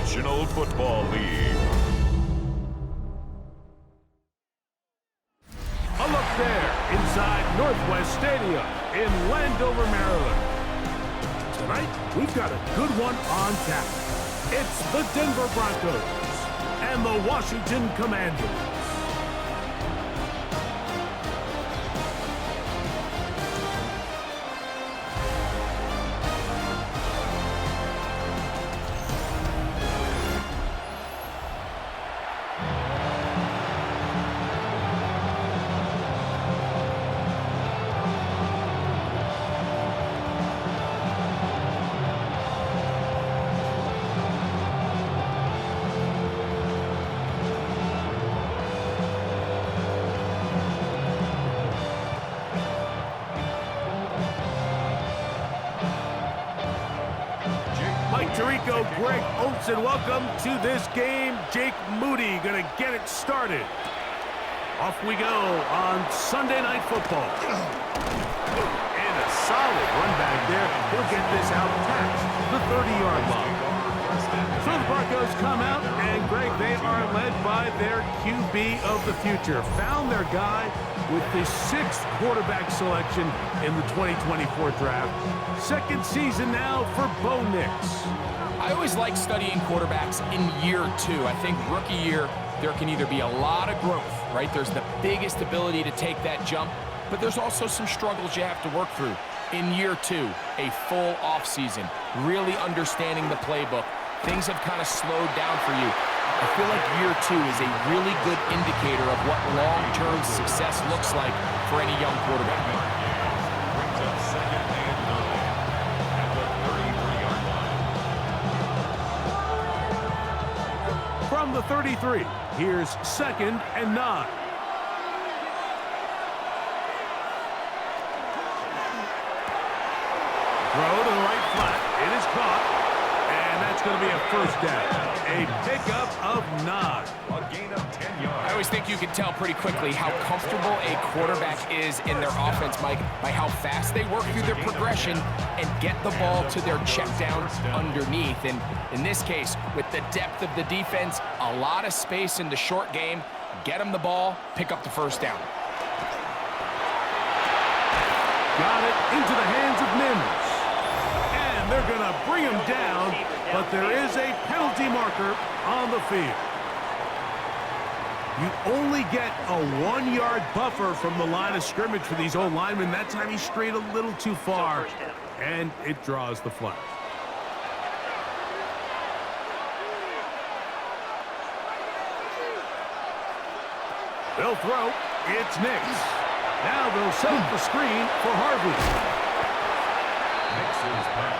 National Football League. A look there inside Northwest Stadium in Landover, Maryland. Tonight, we've got a good one on tap. It's the Denver Broncos and the Washington Commanders. Tirico, Greg Olsen, welcome to this game. Jake Moody going to get it started. Off we go on Sunday Night Football. And a solid run back there. He'll get this out past the 30-yard line. So the Broncos come out, and Greg, they are led by their QB of the future. Found their guy with the 6th quarterback selection in the 2024 draft. Second season now for Bo Nix. I always like studying quarterbacks in year 2. I think rookie year, there can either be a lot of growth, right? There's the biggest ability to take that jump, but there's also some struggles you have to work through. In year 2, a full offseason, really understanding the playbook. Things have kind of slowed down for you. I feel like year 2 is a really good indicator of what long-term success looks like for any young quarterback. From the 33, here's 2nd and 9. Throw to the right flat. It is caught. And that's going to be a first down. A pickup of 9. A gain of 10 yards. I always think you can tell pretty quickly how comfortable a quarterback is in their offense, Mike, by how fast they work through their progression and get the ball to their check down underneath. And in this case, with the depth of the defense, a lot of space in the short game, get them the ball, pick up the first down. Got it into the hands of Mims. And they're going to bring him down, but there is a penalty marker on the field. You only get a 1-yard buffer from the line of scrimmage for these old linemen. That time he strayed a little too far, and it draws the flag. They'll throw. It's Nix. Now they'll set up the screen for Harvey. Nix's pass.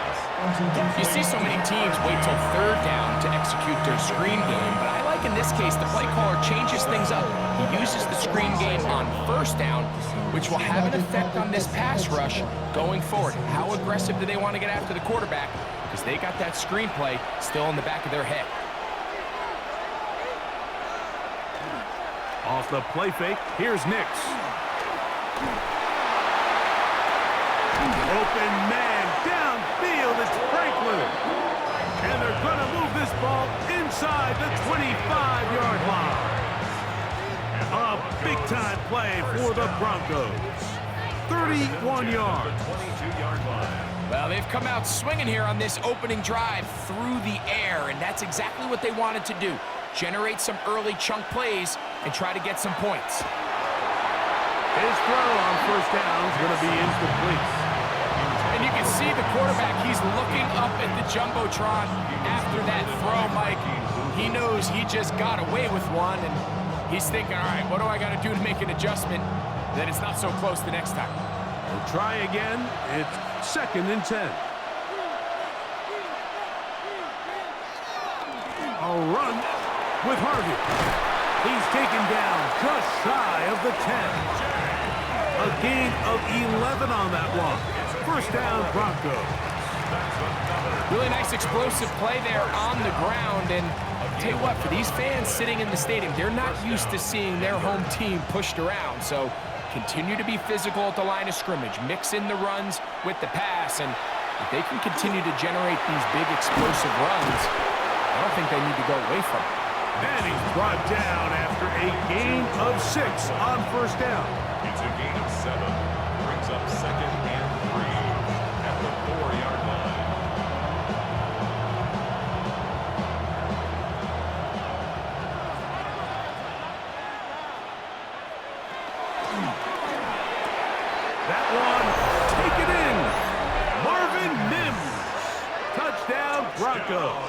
You see so many teams wait till 3rd down to execute their screen game, but I like in this case the play caller changes things up. He uses the screen game on 1st down, which will have an effect on this pass rush going forward. How aggressive do they want to get after the quarterback? Because they got that screen play still in the back of their head. Off the play fake, here's Nix. Open man, downfield, it's Franklin. And they're going to move this ball inside the 25-yard line. A big-time play for the Broncos. 31 yards. 22-yard line. Well, they've come out swinging here on this opening drive through the air, and that's exactly what they wanted to do. Generate some early chunk plays and try to get some points. His throw on 1st down is going to be incomplete. And you can see the quarterback, he's looking up at the Jumbotron after that throw, Mike. He knows he just got away with one, and he's thinking, all right, what do I got to do to make an adjustment that it's not so close the next time? We'll try again. It's 2nd and 10. A run with Harvey. He's taken down just shy of the 10. A gain of 11 on that one. 1st down, Broncos. Really nice explosive play there on the ground. And I'll tell you what, for these fans sitting in the stadium, they're not used to seeing their home team pushed around. So continue to be physical at the line of scrimmage. Mix in the runs with the pass. And if they can continue to generate these big explosive runs, I don't think they need to go away from it. And he's brought down after a gain of 6 on first down. It's a gain of 7. Brings up 2nd and 3 at the 4-yard line. That one, take it in. Marvin Mims. Touchdown, Broncos.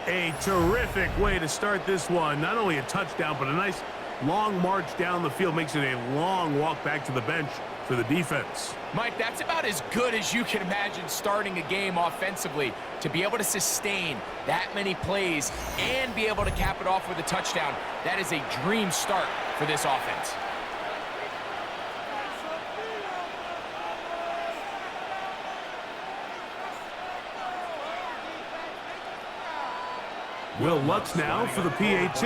A terrific way to start this one. Not only a touchdown, but a nice long march down the field. Makes it a long walk back to the bench for the defense. Mike, that's about as good as you can imagine starting a game offensively. To be able to sustain that many plays and be able to cap it off with a touchdown, that is a dream start for this offense. Will Lutz now for the PAT.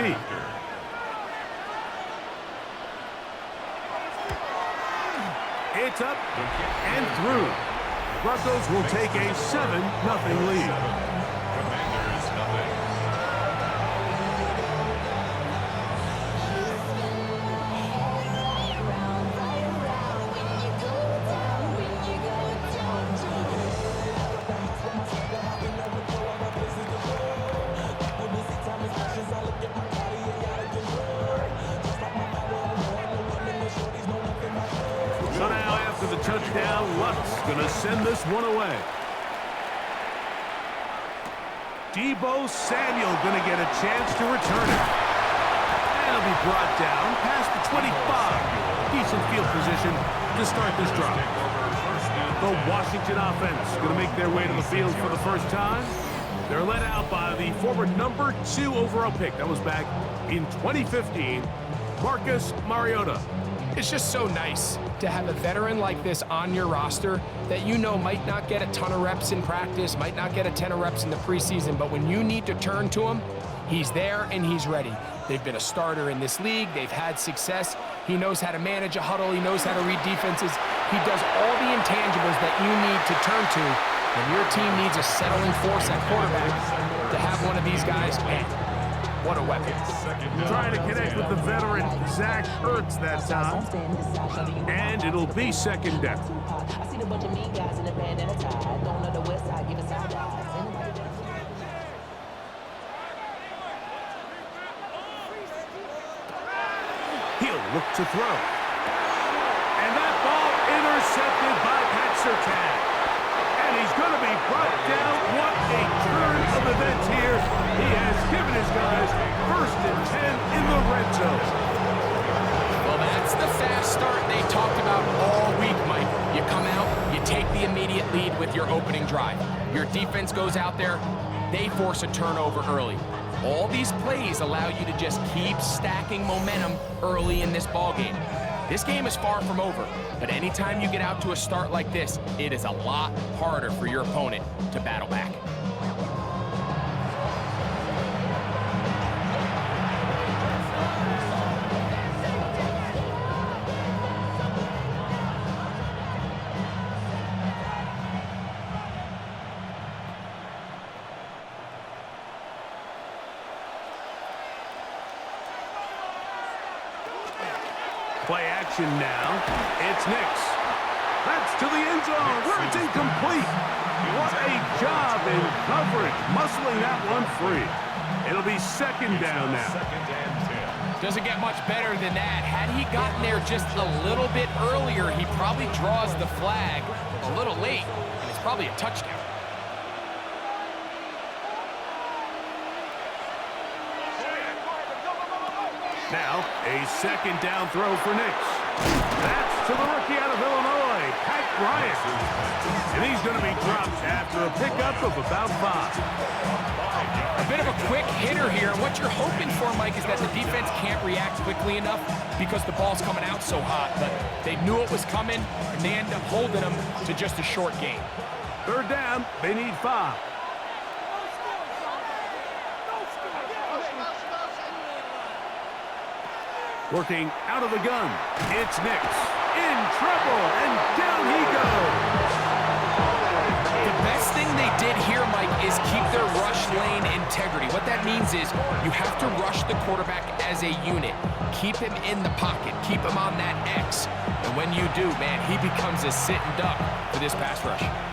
It's up and through. Broncos will take a 7-0 lead. Commanders, nothing. So now after the touchdown, Lutz gonna send this one away. Deebo Samuel gonna get a chance to return it. And it'll be brought down past the 25. Decent field position to start this drive. The Washington offense gonna make their way to the field for the first time. They're led out by the former number 2 overall pick. That was back in 2015, Marcus Mariota. It's just so nice to have a veteran like this on your roster that you know might not get a ton of reps in practice, might not get a ton of reps in the preseason, but when you need to turn to him, he's there and he's ready. They've been a starter in this league. They've had success. He knows how to manage a huddle. He knows how to read defenses. He does all the intangibles that you need to turn to when your team needs a settling force at quarterback. To have one of these guys, man, what a weapon. Trying to connect with the veteran Zach Ertz that time. And it'll be second down. I see a bunch of mean guys in the band and a tie. Don't know the west side, give a side eyes. He'll look to throw. And that ball intercepted by Pat Surtain. And he's going to be brought down. What a turn of events here. He has given his guys 1st and 10 in the red zone. Well, that's the fast start they talked about all week, Mike. You come out, you take the immediate lead with your opening drive. Your defense goes out there, they force a turnover early. All these plays allow you to just keep stacking momentum early in this ballgame. This game is far from over, but anytime you get out to a start like this, it is a lot harder for your opponent to battle back. Play action now. It's Nix. That's to the end zone where it's incomplete. What a job in coverage, muscling that one free. It'll be second down now. 2nd and 10. Doesn't get much better than that. Had he gotten there just a little bit earlier, he probably draws the flag a little late, and it's probably a touchdown. Now, a second down throw for Nix. That's to the rookie out of Illinois, Pat Bryant. And he's going to be dropped after a pickup of about 5. A bit of a quick hitter here. What you're hoping for, Mike, is that the defense can't react quickly enough because the ball's coming out so hot. But they knew it was coming, and they end up holding them to just a short gain. 3rd down, they need 5. Working out of the gun, it's Nix. In trouble, and down he goes. The best thing they did here, Mike, is that means is you have to rush the quarterback as a unit. Keep him in the pocket. Keep him on that X. And when you do, man, he becomes a sitting duck for this pass rush.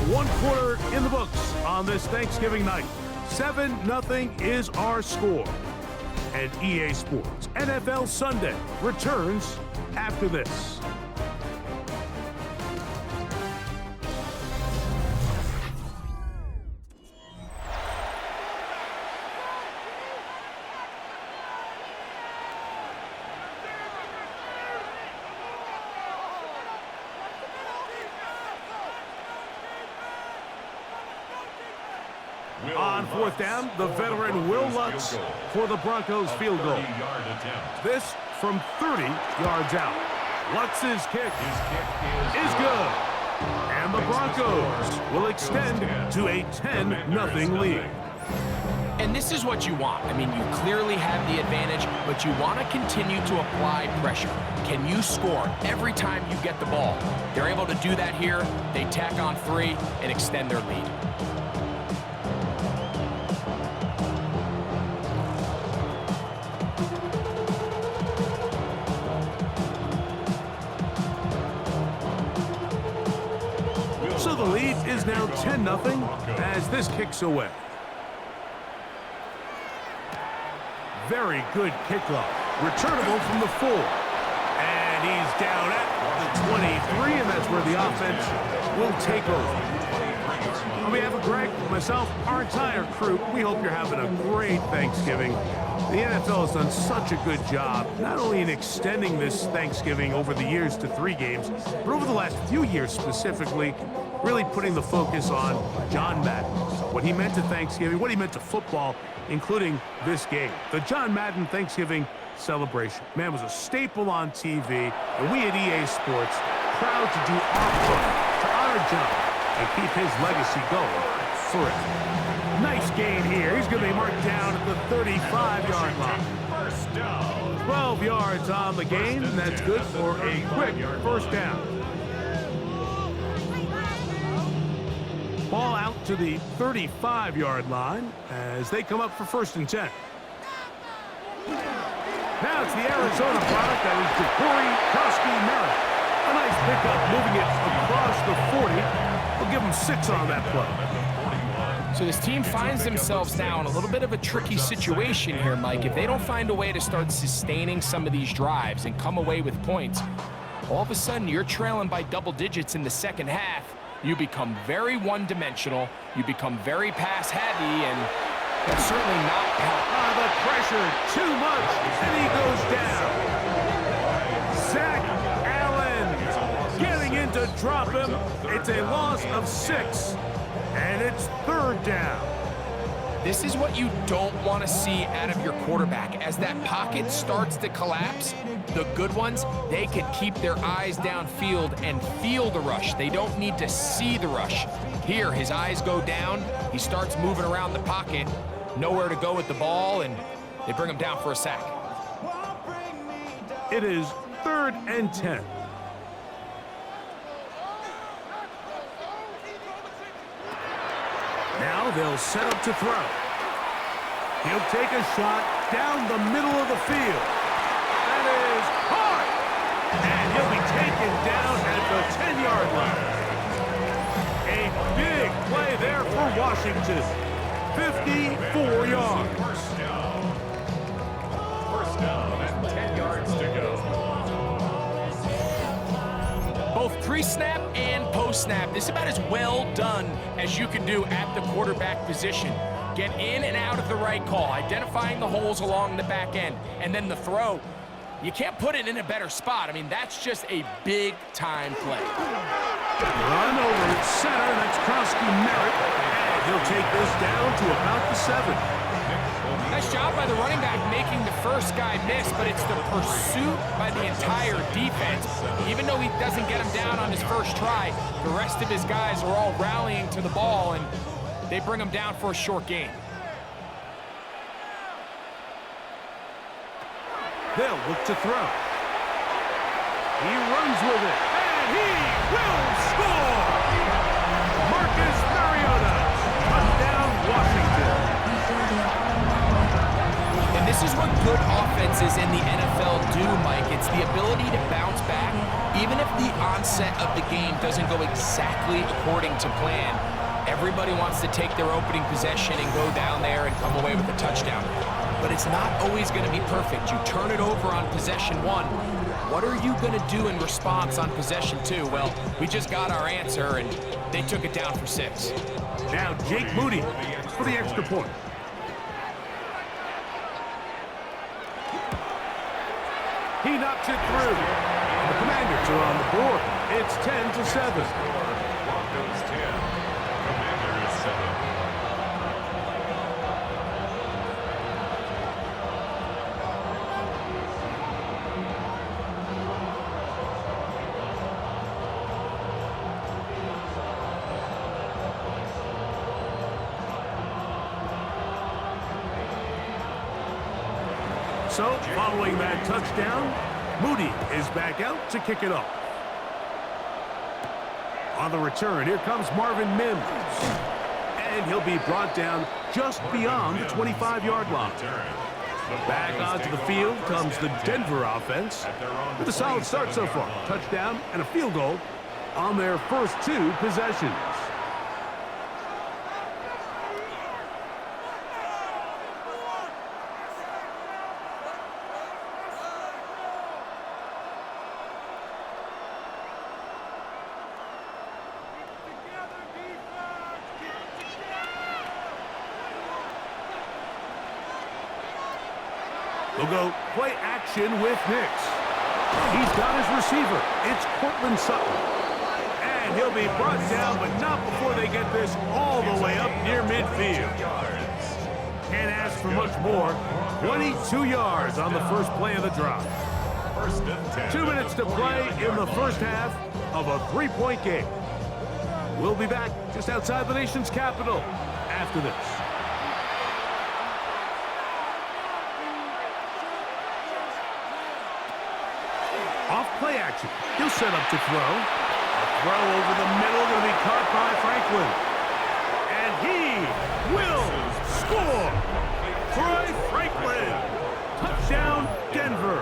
One quarter in the books on this Thanksgiving night. 7-0 is our score. And EA Sports NFL Sunday returns after this. On fourth down, the veteran Will Lutz for the Broncos field goal. This from 30 yards out. Lutz's kick is good. And the Broncos will extend to a 10-0 lead. And this is what you want. I mean, you clearly have the advantage, but you want to continue to apply pressure. Can you score every time you get the ball? They're able to do that here. They tack on 3 and extend their lead. So the lead is now 10-0 as this kicks away. Very good kickoff. Returnable from the 4. And he's down at the 23, and that's where the offense will take over. On behalf of Greg, myself, our entire crew, we hope you're having a great Thanksgiving. The NFL has done such a good job, not only in extending this Thanksgiving over the years to 3 games, but over the last few years specifically, really putting the focus on John Madden, what he meant to Thanksgiving, what he meant to football, including this game. The John Madden Thanksgiving celebration. Man, was a staple on TV, and we at EA Sports proud to do our part to honor John and keep his legacy going forever. Nice gain here. He's going to be marked down at the 35-yard line. 12 yards on the gain, and that's good for a quick first down. Ball out to the 35-yard line as they come up for 1st and 10. Now it's the Arizona product. That is Corey Kowski-Merritt. A nice pickup, moving it across the 40. We'll give him 6 on that play. So this team finds themselves now in a little bit of a tricky situation here, Mike. If they don't find a way to start sustaining some of these drives and come away with points, all of a sudden you're trailing by double digits in the second half. You become very one-dimensional, you become very pass-heavy, and that's certainly not help. The pressure, too much, and he goes down. Zach Allen getting in to drop him. It's a loss of 6, and it's 3rd down. This is what you don't want to see out of your quarterback. As that pocket starts to collapse, the good ones, they can keep their eyes downfield and feel the rush. They don't need to see the rush. Here, his eyes go down. He starts moving around the pocket. Nowhere to go with the ball, and they bring him down for a sack. It is 3rd and 10. Now they'll set up to throw. He'll take a shot down the middle of the field. That is hard. And he'll be taken down at the 10-yard line. A big play there for Washington. 54 yards. First down and 10 yards to go. Both pre-snap and post-snap, this is about as well done as you can do at the quarterback position. Get in and out of the right call, identifying the holes along the back end, and then the throw. You can't put it in a better spot. I mean, that's just a big-time play. Run over center, that's Kowski-Merritt, and he'll take this down to about the 7. Nice job by the running back making the first guy miss, but it's the pursuit by the entire defense. Even though he doesn't get him down on his first try, the rest of his guys are all rallying to the ball, and they bring him down for a short gain. They'll look to throw. He runs with it, and he will score! Marcus Mariota, touchdown Washington. And this is what good offenses in the NFL do, Mike. It's the ability to bounce back Even if the onset of the game doesn't go exactly according to plan, everybody wants to take their opening possession and go down there and come away with a touchdown. But it's not always going to be perfect. You turn it over on possession 1. What are you going to do in response on possession 2? Well, we just got our answer, and they took it down for 6. Now Jake Moody for the extra point. He knocks it through. The Commanders are on the board. It's 10-7. Broncos 10, Commanders 7. So, following that touchdown, Moody is back out to kick it off. On the return, here comes Marvin Mims. And he'll be brought down just beyond the 25-yard line. Back onto the field comes the Denver offense with a solid start so far. Touchdown and a field goal on their first 2 possessions. They'll go play action with Nix. He's got his receiver. It's Cortland Sutton. And he'll be brought down, but not before they get this all the way up near midfield. Can't ask for much more. 22 yards on the first play of the drive. 2 minutes to play in the first half of a 3-point game. We'll be back just outside the nation's capital after this. Off play action. He'll set up to throw. A throw over the middle going to be caught by Franklin. And he will score. Troy Franklin. Touchdown, Denver.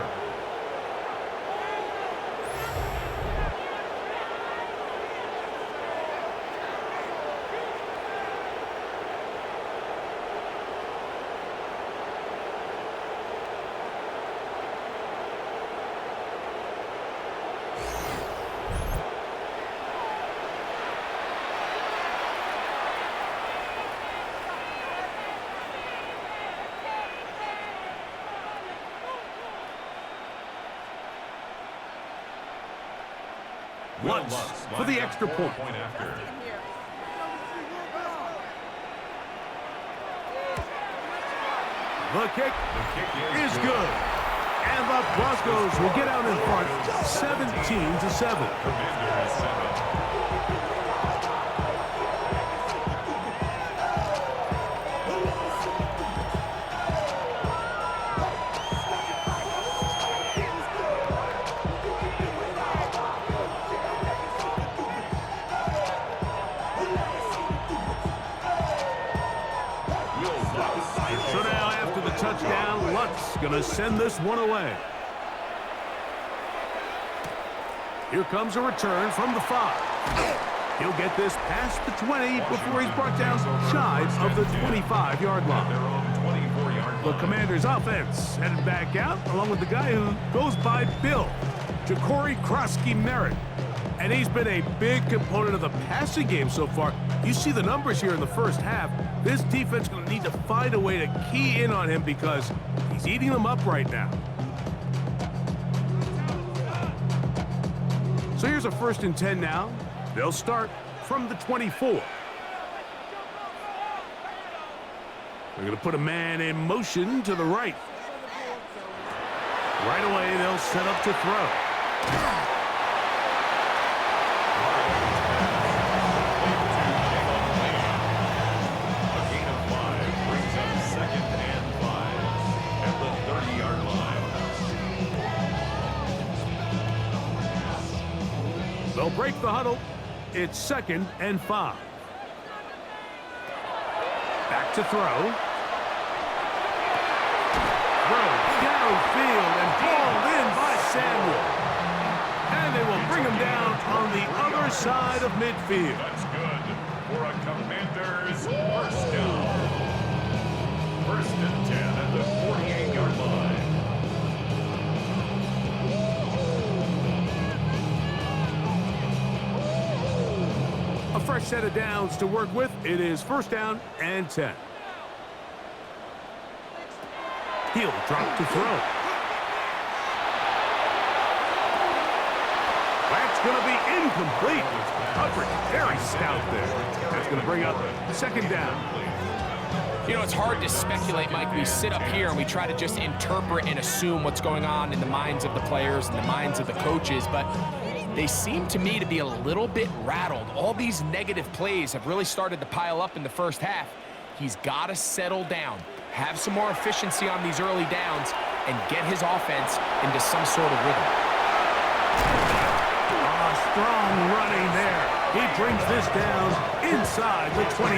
Lutz for the extra point. The kick is good. And the Broncos will get out in front 17-7. Touchdown, Lutz gonna send this one away. Here comes a return from the 5. He'll get this past the 20 before he's brought down shy of the 25-yard line. The Commanders' offense headed back out along with the guy who goes by Bill, Ja'Cory Krosky-Merritt. And he's been a big component of the passing game so far. You see the numbers here in the first half. This defense is going to need to find a way to key in on him because he's eating them up right now. So here's a 1st and 10 now. They'll start from the 24. They're going to put a man in motion to the right. Right away, they'll set up to throw. They'll break the huddle. It's 2nd and 5. Back to throw. Throw downfield and hauled in by Samuel. And they will bring him down on the other side of midfield. That's good for a Commanders first down. First and 10 at the 48-yard line. A fresh set of downs to work with. It is first down and 10. He'll drop to throw. That's going to be incomplete. Coverage very stout there. That's going to bring up second down. You know, it's hard to speculate, Mike. We sit up here and we try to just interpret and assume what's going on in the minds of the players and the minds of the coaches, but they seem to me to be a little bit rattled. All these negative plays have really started to pile up in the first half. He's got to settle down, have some more efficiency on these early downs, and get his offense into some sort of rhythm. Strong running there. He brings this down inside the 25.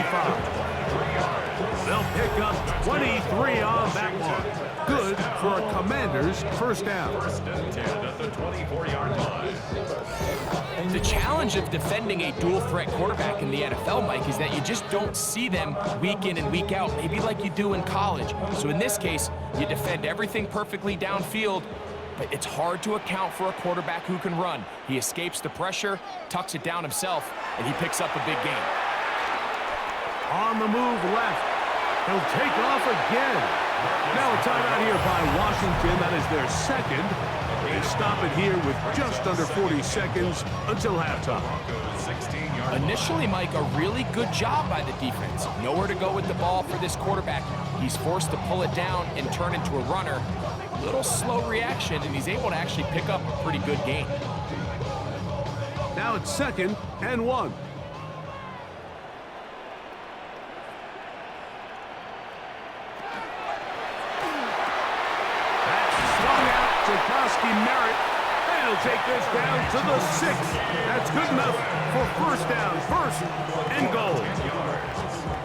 They'll pick up 23 on that one. Good for a Commanders first down. First and 10 at the 24-yard line. The challenge of defending a dual-threat quarterback in the NFL, Mike, is that you just don't see them week in and week out, maybe like you do in college. So in this case, you defend everything perfectly downfield, but it's hard to account for a quarterback who can run. He escapes the pressure, tucks it down himself, and he picks up a big gain. On the move left. He'll take off again. Now a timeout here by Washington. That is their second. They stop it here with just under 40 seconds until halftime. Initially, Mike, a really good job by the defense. Nowhere to go with the ball for this quarterback. He's forced to pull it down and turn into a runner. Little slow reaction, and he's able to actually pick up a pretty good gain. Now it's second and 1. Merritt, and he'll take this down to the 6. That's good enough for first down, first and goal.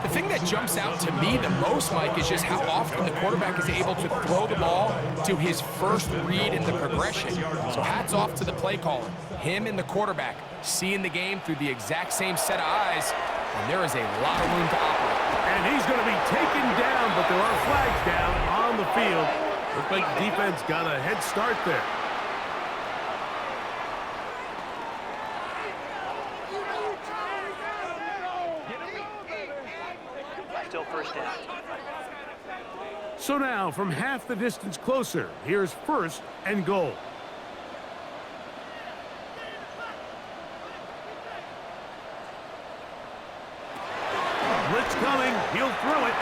The thing that jumps out to me the most, Mike, is just how often the quarterback is able to throw the ball to his first read in the progression. So hats off to the play caller. Him and the quarterback seeing the game through the exact same set of eyes, and there is a lot of room to operate. And he's going to be taken down, but there are flags down on the field. Looks like the defense got a head start there. Still first down. So now, from half the distance closer, here's first and goal. Blitz coming. He'll throw it.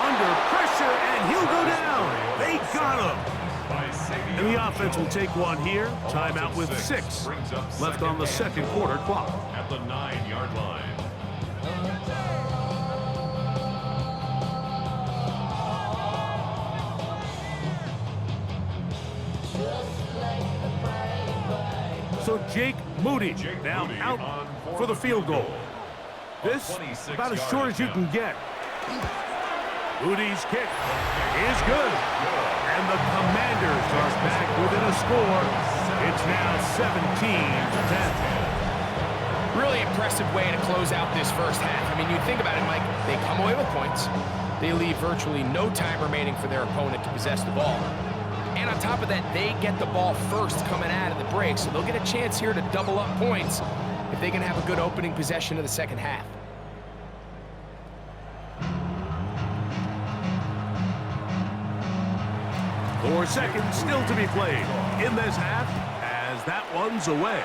Under pressure, and he'll go down. They got him. And the offense will take one here. Timeout with 6 left on the second quarter clock. At the 9-yard line. So Jake Moody now out for the field goal. This about as short as you can get. Moody's kick is good. And the Commanders are back within a score. It's now 17-10. Really impressive way to close out this first half. I mean, you think about it, Mike, they come away with points. They leave virtually no time remaining for their opponent to possess the ball. And on top of that, they get the ball first coming out of the break, so they'll get a chance here to double up points if they can have a good opening possession of the second half. 4 seconds still to be played in this half as that one's away.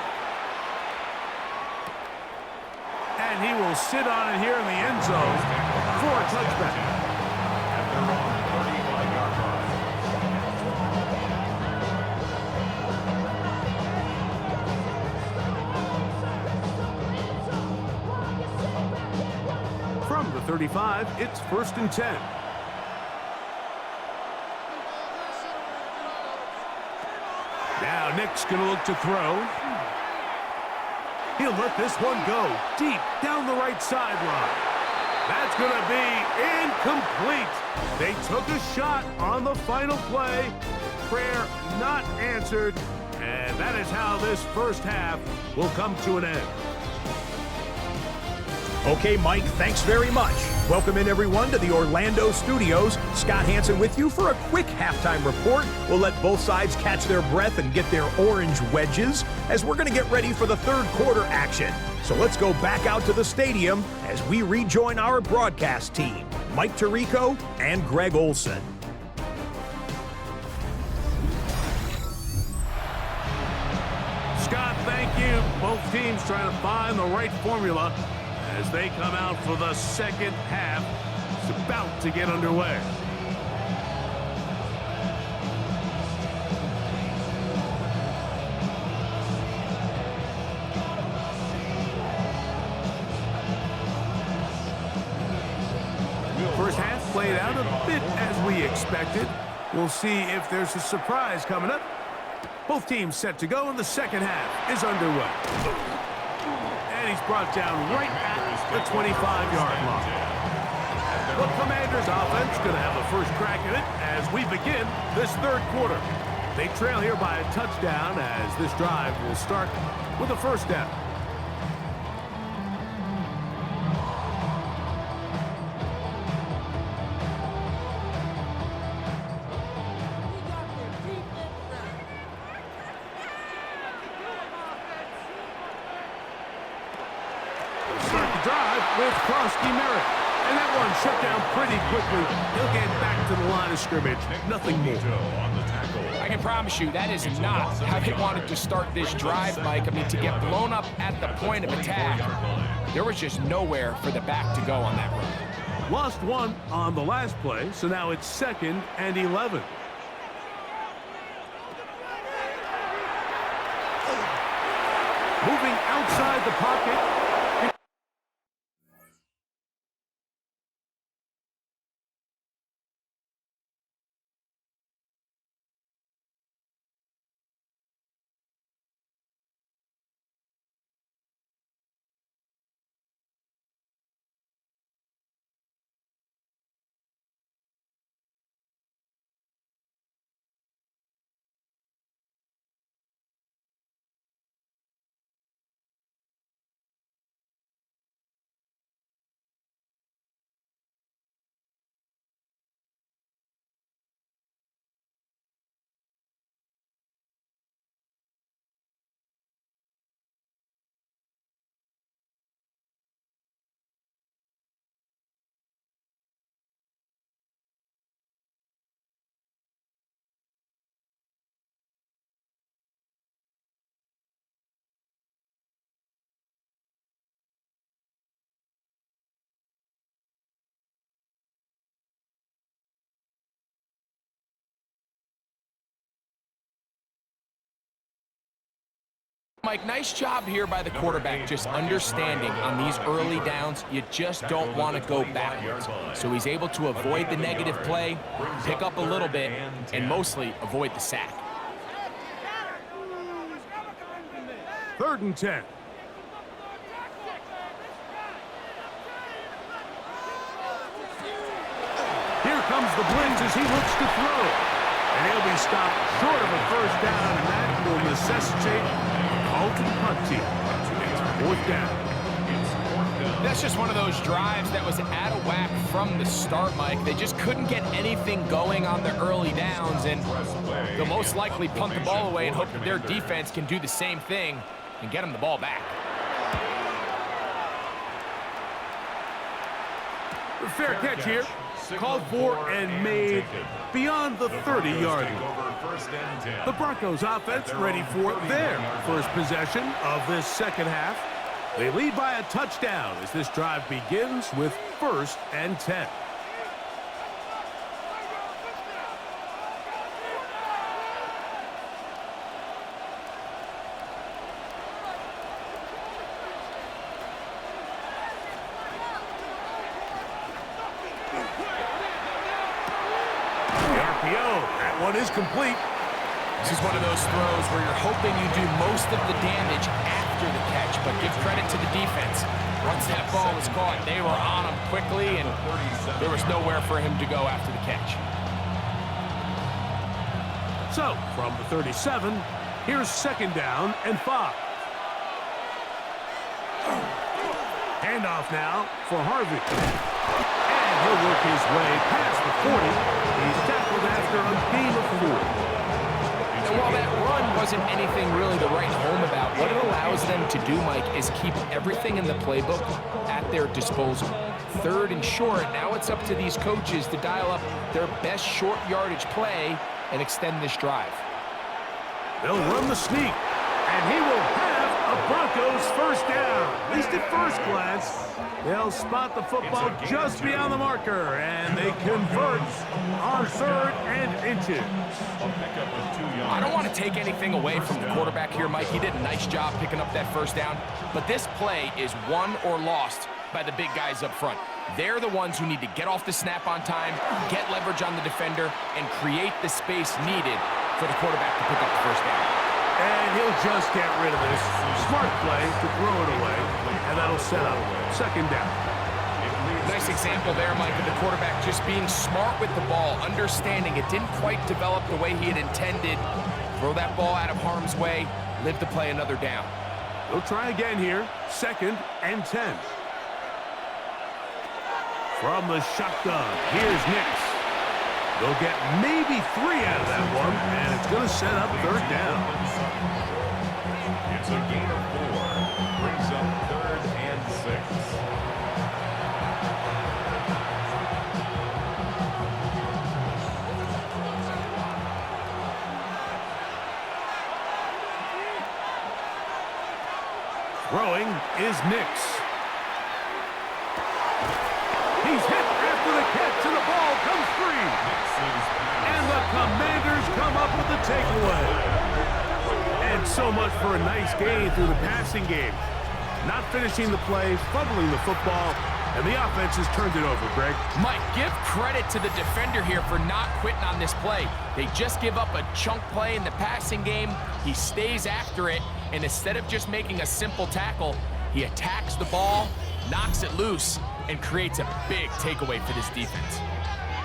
And he will sit on it here in the end zone for a touchback. From the 35, it's first and 10. Now Nick's going to look to throw. He'll let this one go deep down the right sideline. That's going to be incomplete. They took a shot on the final play, prayer not answered, and that is how this first half will come to an end. Okay, Mike, thanks very much. Welcome in, everyone, to the Orlando studios. Scott Hansen with you for a quick halftime report. We'll let both sides catch their breath and get their orange wedges as we're going to get ready for the third quarter action. So let's go back out to the stadium as we rejoin our broadcast team, Mike Tirico and Greg Olson. Scott, thank you. Both teams trying to find the right formula as they come out for the second half. It's about to get underway. First half played out a bit as we expected. We'll see if there's a surprise coming up. Both teams set to go, and the second half is underway. And he's brought down right at the 25-yard line. The Commanders' offense going to have a first crack at it as we begin this third quarter. They trail here by a touchdown as this drive will start with a first down. With Krosky Merritt. And that one shut down pretty quickly. He'll get back to the line of scrimmage. Nothing more. I can promise you that is not how they wanted to start this drive, Mike. I mean, to get blown up at the point of attack, there was just nowhere for the back to go on that run. Lost one on the last play, so now it's 2nd and 11. Moving outside the pocket. Mike, nice job here by the quarterback, just understanding on these early downs, you just don't want to go backwards. So he's able to avoid the negative play, pick up a little bit, and mostly avoid the sack. 3rd and 10. Here comes the blitz as he looks to throw. And he'll be stopped short of a first down, and that will necessitate Alton punt team. It's 4th down. That's just one of those drives that was out of whack from the start, Mike. They just couldn't get anything going on the early downs, and they'll most likely punt the ball away and hope that their defense can do the same thing and get them the ball back. Fair catch here. Called for and made beyond the 30-yard line. The Broncos offense ready for their first possession of this second half. They lead by a touchdown as this drive begins with 1st and 10. That one is complete. This is one of those throws where you're hoping you do most of the damage after the catch, but give credit to the defense. Once that ball was caught, they were on him quickly, and there was nowhere for him to go after the catch. So, from the 37, here's 2nd down and 5. Handoff now for Harvey. And he'll work his way past the 40. He's tackled after a gain of 4. And while that run wasn't anything really to write home about, what it allows them to do, Mike, is keep everything in the playbook at their disposal. 3rd and short, now it's up to these coaches to dial up their best short yardage play and extend this drive. They'll run the sneak, and he will have a Broncos 1st down. At least at first glance, they'll spot the football just beyond the marker, and they convert on 3rd and inches. I don't want to take anything away from the quarterback here, Mike. He did a nice job picking up that 1st down, but this play is won or lost by the big guys up front. They're the ones who need to get off the snap on time, get leverage on the defender, and create the space needed for the quarterback to pick up the 1st down. And he'll just get rid of this. Smart play to throw it away, and that'll set up 2nd down. Nice example there, Mike, of the quarterback just being smart with the ball, understanding it didn't quite develop the way he had intended. Throw that ball out of harm's way, live to play another down. They'll try again here, 2nd and 10. From the shotgun, here's Nix. They'll get maybe 3 out of that one, and it's going to set up 3rd down. It's a gain of 4. Brings up 3rd and 6. Throwing is Nix. He's hit after the catch, and the ball comes free. And the Commanders come up with the takeaway. And so much for a nice gain through the passing game. Not finishing the play, fumbling the football, and the offense has turned it over, Greg. Mike, give credit to the defender here for not quitting on this play. They just give up a chunk play in the passing game. He stays after it, and instead of just making a simple tackle, he attacks the ball, knocks it loose, and creates a big takeaway for this defense.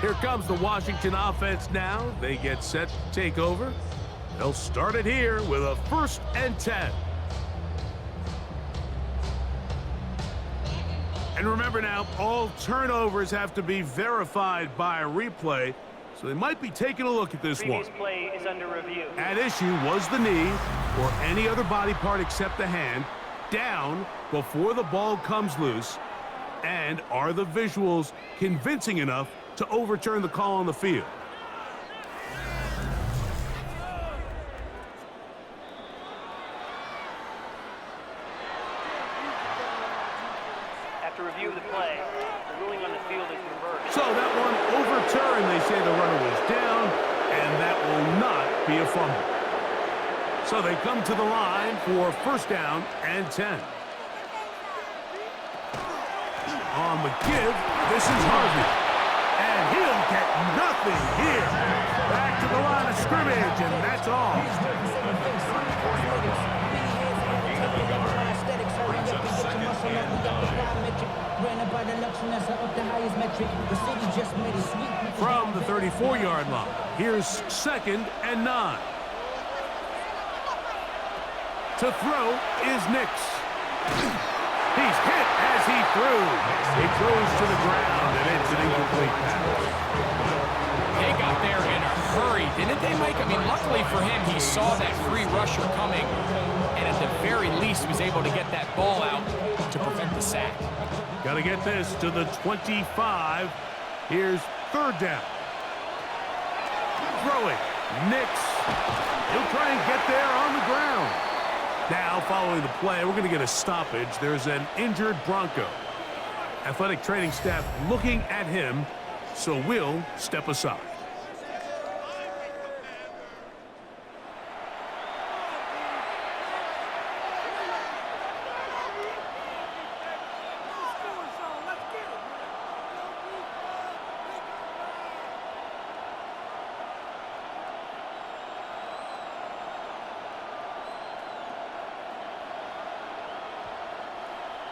Here comes the Washington offense now. They get set to take over. They'll start it here with a 1st and 10. And remember now, all turnovers have to be verified by a replay, so they might be taking a look at this one. Previous play is under review. At issue was the knee, or any other body part except the hand, down before the ball comes loose. And are the visuals convincing enough to overturn the call on the field? After review of the play, the ruling on the field is reversed. So that one overturned. They say the runner was down, and that will not be a fumble. So they come to the line for 1st down and 10. On the give, this is Harvey. And he'll get nothing here. Back to the line of scrimmage, and that's all. From the 34-yard line, here's 2nd and 9. To throw is Nix. He's hit as he threw. He throws to the ground, and it's an incomplete pass. They got there in a hurry, didn't they, Mike? I mean, luckily for him, he saw that free rusher coming, and at the very least was able to get that ball out to prevent the sack. Got to get this to the 25. Here's 3rd down. Throwing. Nix. He'll try and get there on the ground. Now, following the play, we're going to get a stoppage. There's an injured Bronco. Athletic training staff looking at him, so we'll step aside.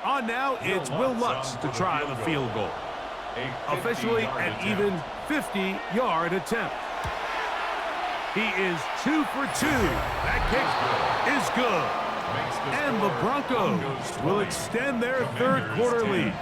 On now, it's Will Lutz to try the field goal. Officially an even 50-yard attempt. He is 2 for 2. That kick is good. And the Broncos will extend their third quarter lead.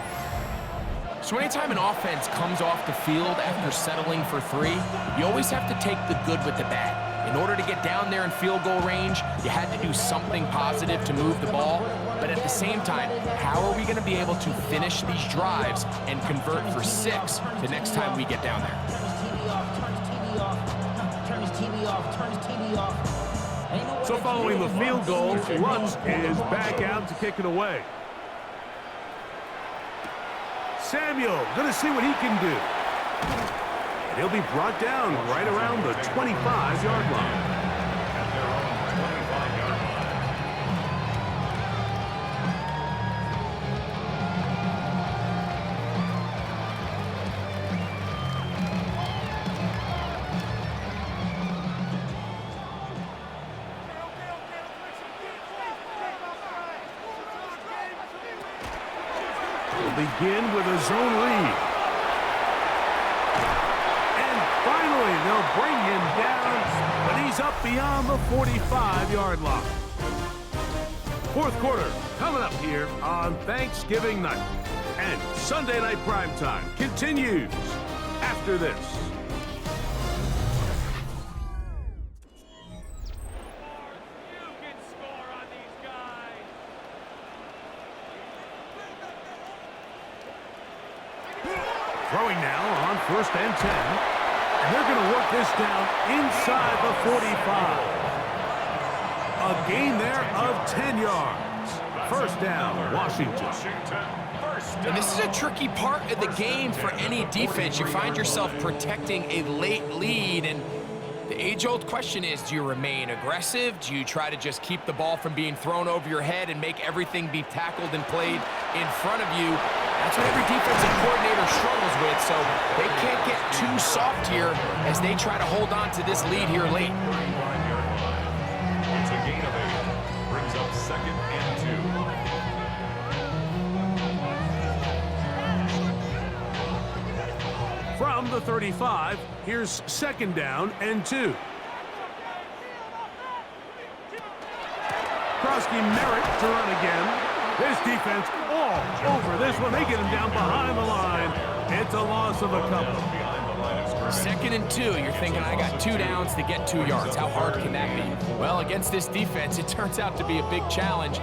So anytime an offense comes off the field after settling for 3, you always have to take the good with the bad. In order to get down there in field goal range, you had to do something positive to move the ball. But at the same time, how are we going to be able to finish these drives and convert for 6 the next time we get down there? So following the field goal, Lutz is back out to kick it away. Samuel going to see what he can do. And he'll be brought down right around the 25-yard line. Begin with a zone read. And finally, they'll bring him down, but he's up beyond the 45-yard line. Fourth quarter coming up here on Thanksgiving night. And Sunday night primetime continues after this. Throwing now on 1st and 10. And they're going to work this down inside the 45. A gain there of 10 yards. First down, Washington. And this is a tricky part of the game for any defense. You find yourself protecting a late lead, and the age-old question is, do you remain aggressive? Do you try to just keep the ball from being thrown over your head and make everything be tackled and played in front of you? That's what every defensive coordinator struggles with, so they can't get too soft here as they try to hold on to this lead here late. It's a gain of 8. Brings up 2nd and 2. From the 35, here's 2nd down and 2. Krosky Merritt to run again. This defense all over this one. They get him down behind the line. It's a loss of a couple. 2nd and 2. You're thinking, I got 2 downs to get 2 yards. How hard can that be? Well, against this defense, it turns out to be a big challenge.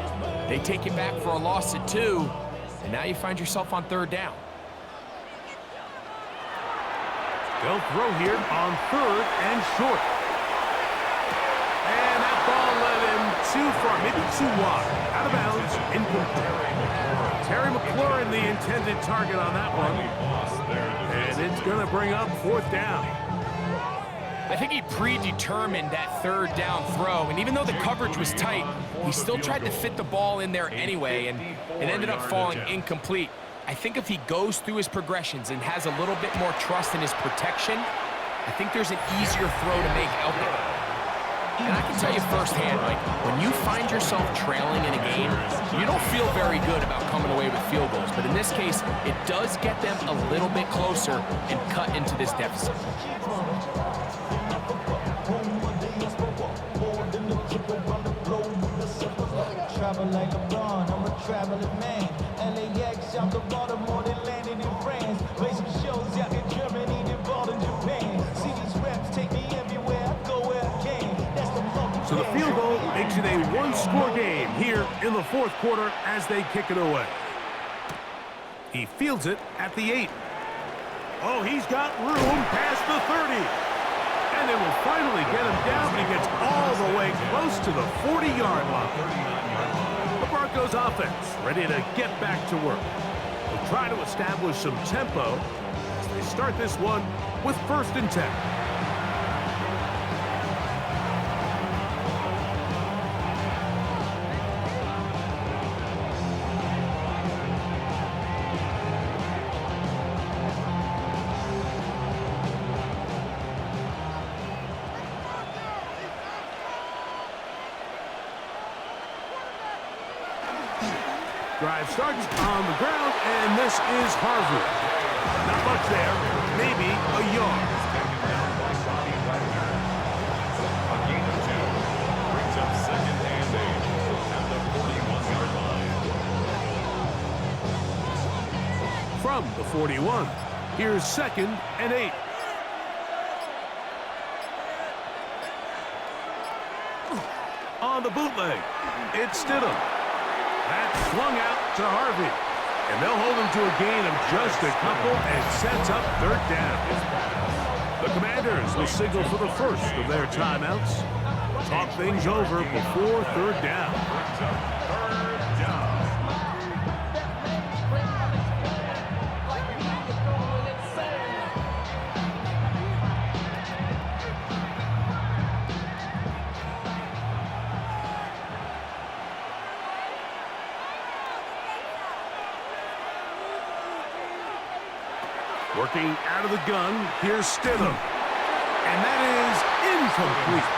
They take you back for a loss at 2, and now you find yourself on 3rd down. They'll throw here on 3rd and short. And that ball led him too far, maybe too wide. Out of bounds, incomplete. Terry McLaurin, the intended target on that one. And it's going to bring up 4th down. I think he predetermined that 3rd down throw, and even though the coverage was tight, he still tried to fit the ball in there anyway, and it ended up falling incomplete. I think if he goes through his progressions and has a little bit more trust in his protection, I think there's an easier throw to make out there. And I can tell you firsthand, like, when you find yourself trailing in a game, you don't feel very good about coming away with field goals. But in this case, it does get them a little bit closer and cut into this deficit. Travel like LeBron, I'm a traveling man. LAX, I'm the Baltimore, they landed in France. Play some shows out in Germany, then ball in Japan. See these reps take me everywhere, I go where I can. That's the So the field goal makes it a one-score game here in the 4th quarter as they kick it away. He fields it at the 8. Oh, he's got room past the 30. And they will finally get him down, but he gets all the way close to the 40-yard line. The Broncos offense ready to get back to work. They'll try to establish some tempo as they start this one with 1st and 10. Drive starts on the ground, and this is Harvard. Not much there, maybe a yard. from the 41. Here's 2nd and 8. On the bootleg, it's Stidham. That's flung out to Harvey. And they'll hold him to a gain of just a couple and sets up 3rd down. The Commanders will signal for the first of their timeouts. Talk things over before 3rd down. Working out of the gun, here's Stidham. And that is incomplete.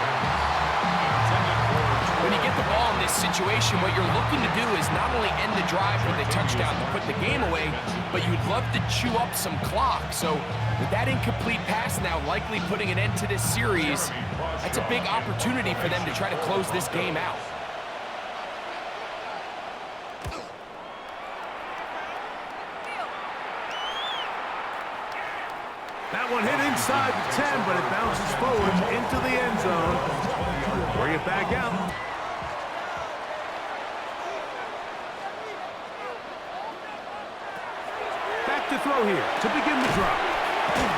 When you get the ball in this situation, what you're looking to do is not only end the drive with a touchdown to put the game away, but you'd love to chew up some clock. So with that incomplete pass now likely putting an end to this series, that's a big opportunity for them to try to close this game out. That one hit inside the 10, but it bounces forward into the end zone. Bring it back out. Back to throw here to begin the drop.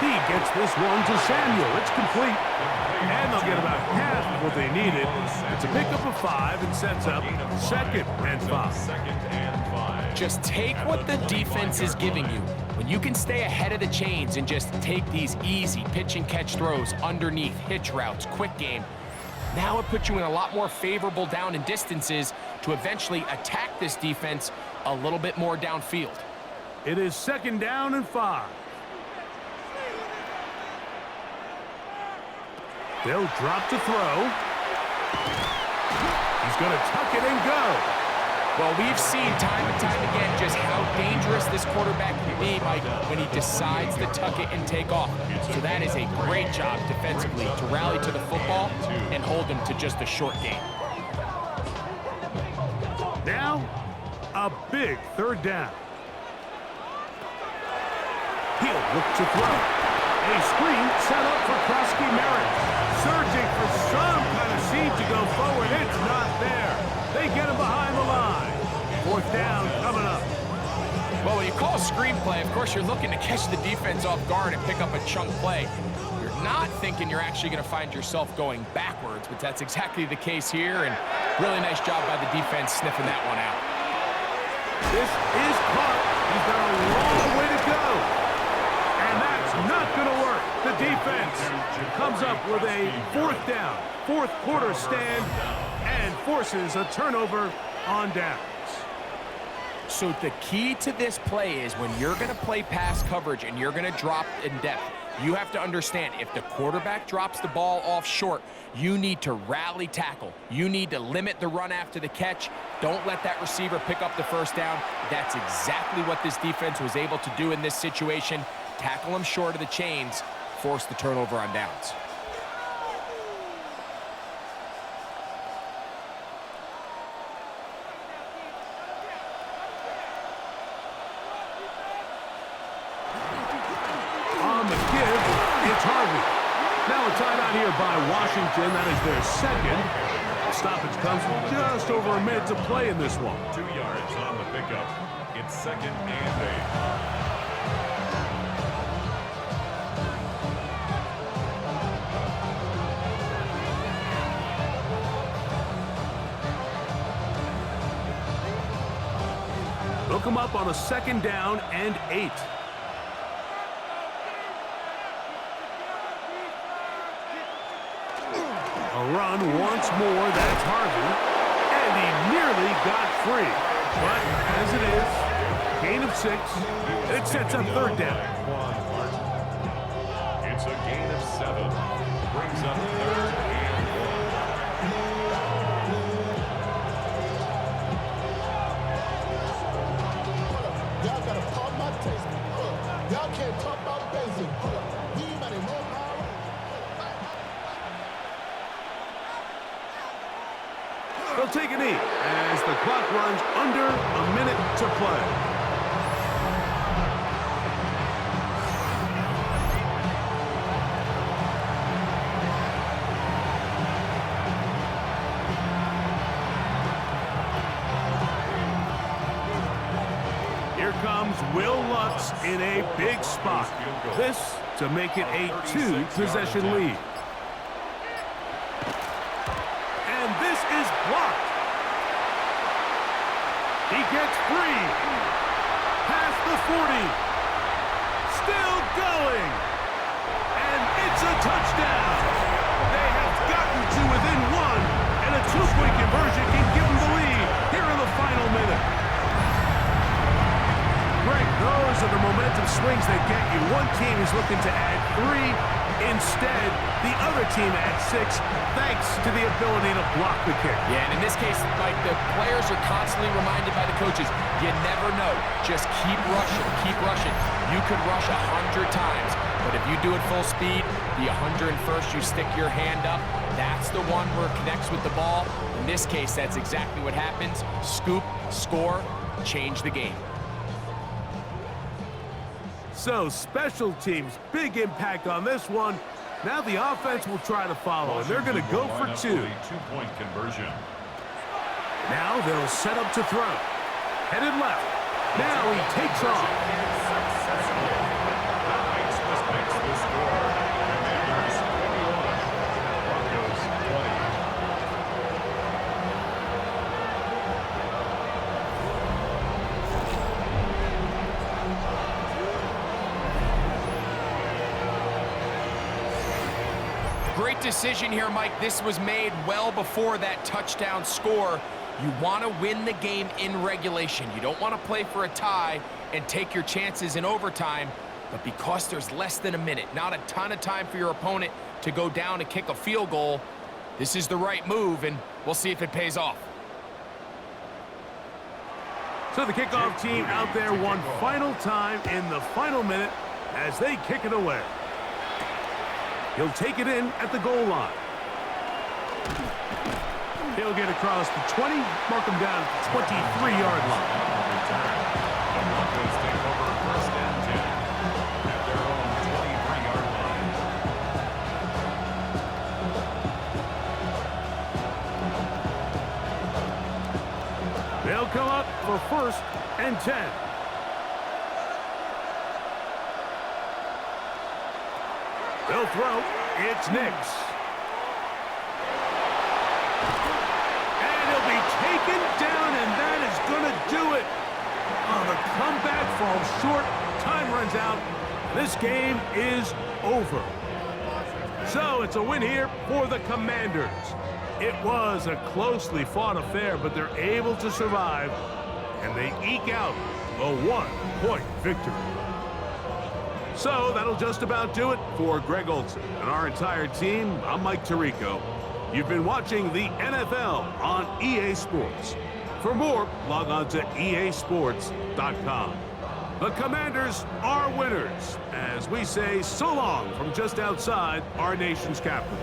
He gets this one to Samuel. It's complete. And they'll get about half of what they needed. It's a pickup of 5 and sets up 2nd and 5. Just take what the defense is giving you. When you can stay ahead of the chains and just take these easy pitch and catch throws underneath, hitch routes, quick game, now it puts you in a lot more favorable down and distances to eventually attack this defense a little bit more downfield. It is 2nd down and 5. They'll drop to throw. He's going to tuck it and go. Well, we've seen time and time again just how dangerous this quarterback can be, Mike, when he decides to tuck it and take off. So that is a great job defensively to rally to the football and hold him to just a short gain. Now, a big 3rd down. He'll look to throw. A screen set up for Krusky Merritt. Searching for some kind of seam to go forward. It's not there. They get him behind the line. 4th down coming up. Well, when you call a screenplay, of course, you're looking to catch the defense off guard and pick up a chunk play. You're not thinking you're actually going to find yourself going backwards, but that's exactly the case here, and really nice job by the defense sniffing that one out. This is caught. He's got a long way to go. And that's not going to work. The defense comes up with a 4th down, 4th quarter stand, and forces a turnover on downs. So the key to this play is when you're going to play pass coverage and you're going to drop in depth, you have to understand if the quarterback drops the ball off short, you need to rally tackle. You need to limit the run after the catch. Don't let that receiver pick up the 1st down. That's exactly what this defense was able to do in this situation. Tackle him short of the chains, force the turnover on downs. On the give, it's Harvey. Now a timeout here by Washington. That is their 2nd. The stoppage comes with just over a minute to play in this one. 2 yards on the pickup. It's 2nd and 8. They'll come up on a 2nd down and 8. A run once more, that's Harvey. And he nearly got free. But as it is, gain of 6. It sets up 3rd down. It's a gain of 7. Brings up 3rd and 1. Y'all gotta pump my taste. Y'all can't talk about basic. Anybody know how? They'll take a knee as the clock runs under a minute to play. comes Will Lutz in a big spot. This to make it a 2-possession lead. And this is blocked. He gets free. Past the 40. Still going. And it's a touchdown. They have gotten to within one, and a two-point conversion can give them the lead here in the final minute. Greg, those are the momentum swings that get you. One team is looking to add 3. Instead, the other team adds 6, thanks to the ability to block the kick. Yeah, and in this case, Mike, the players are constantly reminded by the coaches, you never know. Just keep rushing, keep rushing. You could rush 100 times, but if you do it full speed, the 101st, you stick your hand up. That's the one where it connects with the ball. In this case, that's exactly what happens. Scoop, score, change the game. So, special teams, big impact on this one. Now the offense will try to follow, and they're going to go for 2. Two-point conversion. Now they'll set up to throw. Headed left. Now he takes off. Makes the score. Commanders 21, Broncos 20. Great decision here, Mike. This was made well before that touchdown score. You want to win the game in regulation. You don't want to play for a tie and take your chances in overtime. But because there's less than a minute, not a ton of time for your opponent to go down and kick a field goal, this is the right move, and we'll see if it pays off. So the kickoff team out there one final time in the final minute as they kick it away. He'll take it in at the goal line. He'll get across the 20, mark him down at the 23-yard line. The Broncos take over first and 10 at their own 23-yard line. They'll come up for first and 10. They'll throw. It's Nix. And he'll be taken down, and that is going to do it. Oh, the comeback falls short. Time runs out. This game is over. So it's a win here for the Commanders. It was a closely fought affair, but they're able to survive, and they eke out a 1-point victory. So that'll just about do it for Greg Olsen and our entire team. I'm Mike Tirico. You've been watching the NFL on EA Sports. For more, log on to easports.com. The Commanders are winners, as we say so long from just outside our nation's capital.